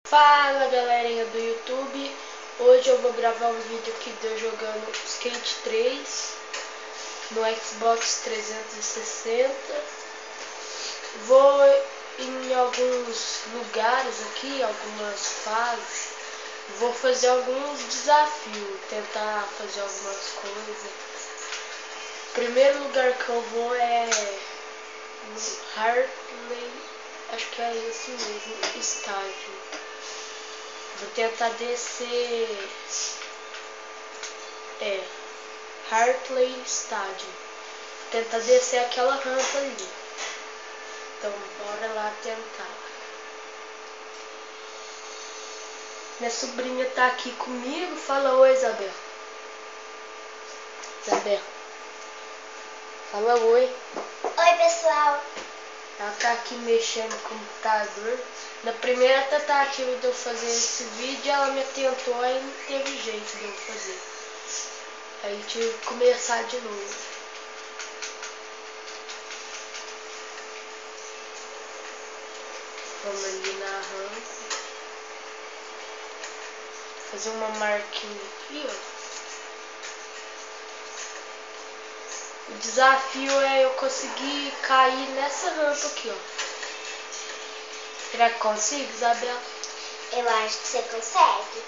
Fala galerinha do YouTube, hoje eu vou gravar um vídeo aqui de eu jogando Skate 3 no Xbox 360. Vou em alguns lugares aqui, algumas fases, vou fazer alguns desafios, tentar fazer algumas coisas. O primeiro lugar que eu vou é no Hartley, acho que é esse mesmo, estádio. Vou tentar descer. Hartley Stadium. Vou tentar descer aquela rampa ali. Então bora lá tentar. Minha sobrinha tá aqui comigo. Fala oi, Isabel. Isabel. Fala oi. Oi, pessoal. Ela tá aqui mexendo no computador. Na primeira tentativa de eu fazer esse vídeo, ela me tentou e não teve jeito de eu fazer. Aí tive que começar de novo. Vamos ali na rampa. Fazer uma marquinha aqui, ó. O desafio é eu conseguir cair nessa rampa aqui, ó. Será que consigo, Isabel? Eu acho que você consegue.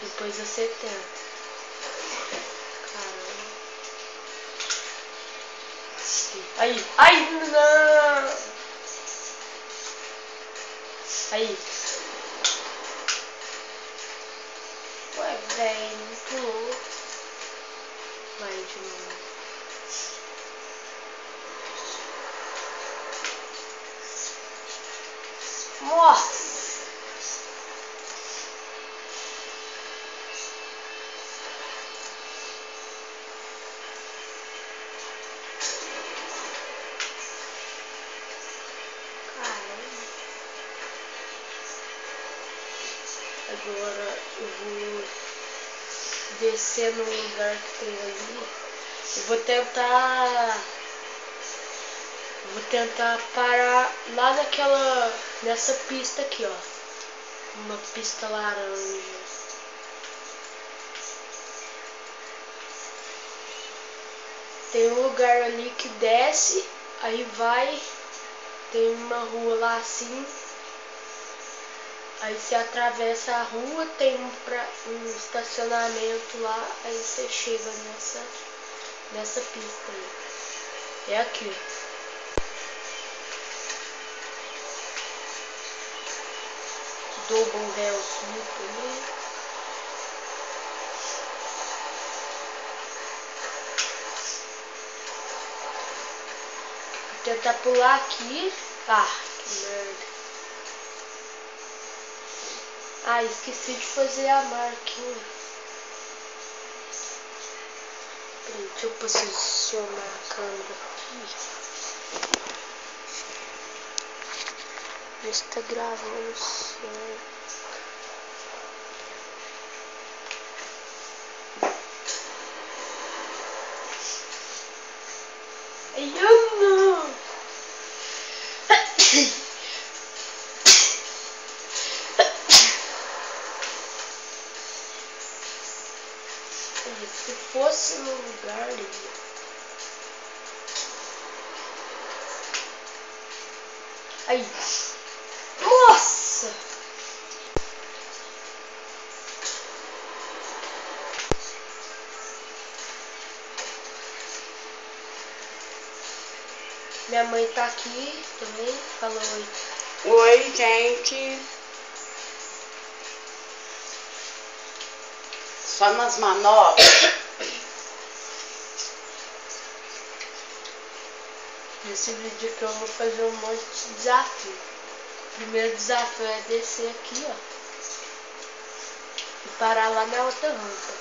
Depois você tenta. Caramba. Aí. Ai, não! Aí. Ué, velho, não pulou. Vai de novo. Nossa! Caramba! Agora eu vou descer no lugar que tem ali. Eu vou tentar parar lá nessa pista aqui, ó. Uma pista laranja. Tem um lugar ali que desce, aí vai, tem uma rua lá assim. Aí você atravessa a rua, tem um estacionamento lá, aí você chega nessa pista aí. É aqui. Double Hell Sweep ali. Vou tentar pular aqui. Ah, que merda. Ah, esqueci de fazer a marquinha. Peraí, deixa eu posicionar a câmera aqui. Ver se tá gravando certo. Ai, eu não! Se fosse no lugar ali. Aí. Nossa! Minha mãe tá aqui também. Falou oi. Oi, gente. Só nas manobras. Nesse vídeo aqui eu vou fazer um monte de desafio. O primeiro desafio é descer aqui, ó. E parar lá na outra rampa.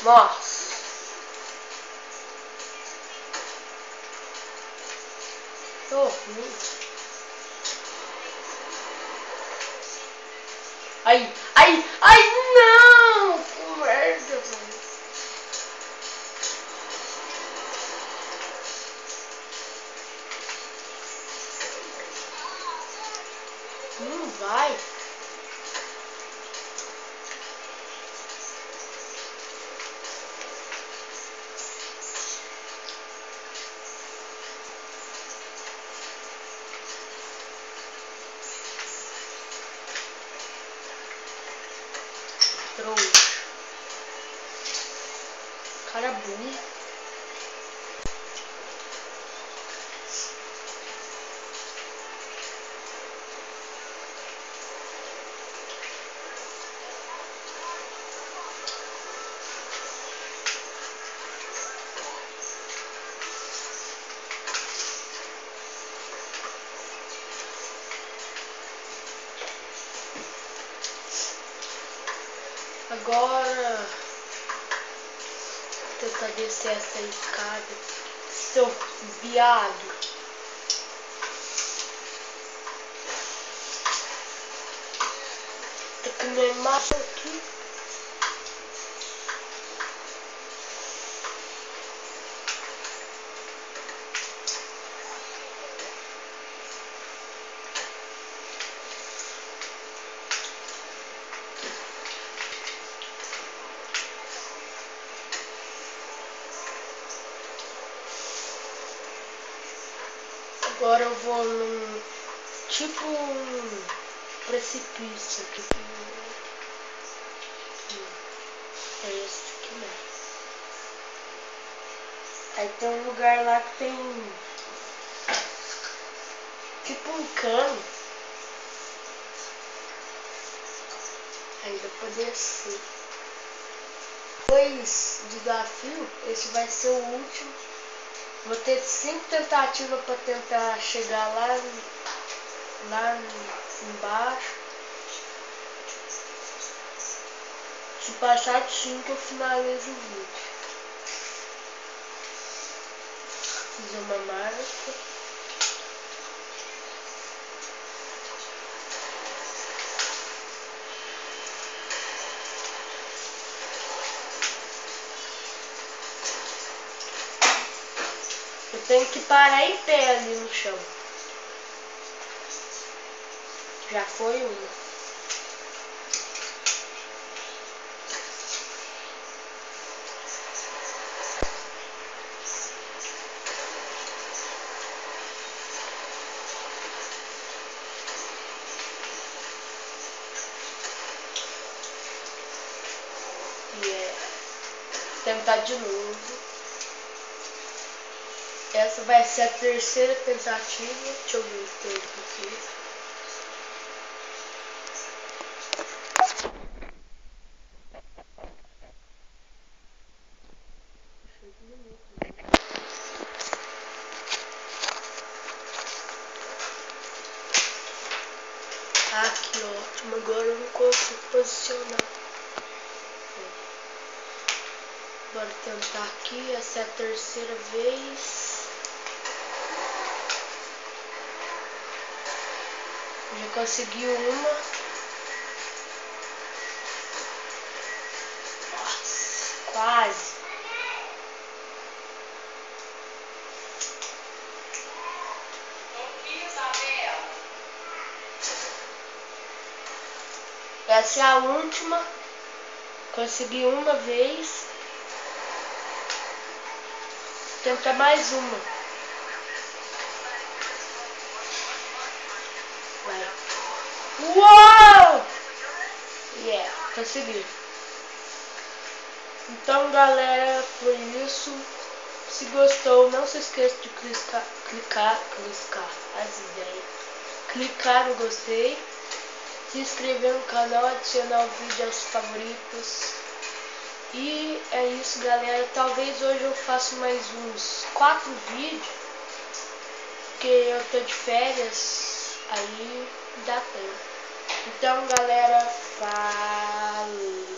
Nossa! Oh, Ai, ai, ai, não! Que merda, mano. Não vai. Trouxa. Cara burro. Agora tentar descer essa escada. Seu viado. Tô comendo massa aqui. Agora eu vou num tipo um precipício aqui. É esse aqui mesmo. Aí tem um lugar lá que tem tipo um cano. Aí dá pra descer. Dois desafios, esse vai ser o último. Vou ter 5 tentativas para tentar chegar lá embaixo. Se passar de 5 eu finalizo o vídeo. Fiz uma marca. Eu tenho que parar em pé ali no chão. Já foi uma. Tentar de novo. Essa vai ser a terceira tentativa. Deixa eu ver o tempo aqui. Ah, que ótimo. Agora eu não consigo posicionar. Bora tentar aqui. Essa é a terceira vez. Já consegui uma. Nossa, quase. Essa é a última. Consegui uma vez. Tenta mais uma. Vai. Uau! Yeah, consegui. Então, galera, foi isso. Se gostou, não se esqueça de clicar as ideias. Clicar no gostei. Se inscrever no canal, adicionar o vídeo aos favoritos. E é isso, galera. Talvez hoje eu faça mais uns 4 vídeos, porque eu tô de férias, aí dá tempo. Então, galera, falou!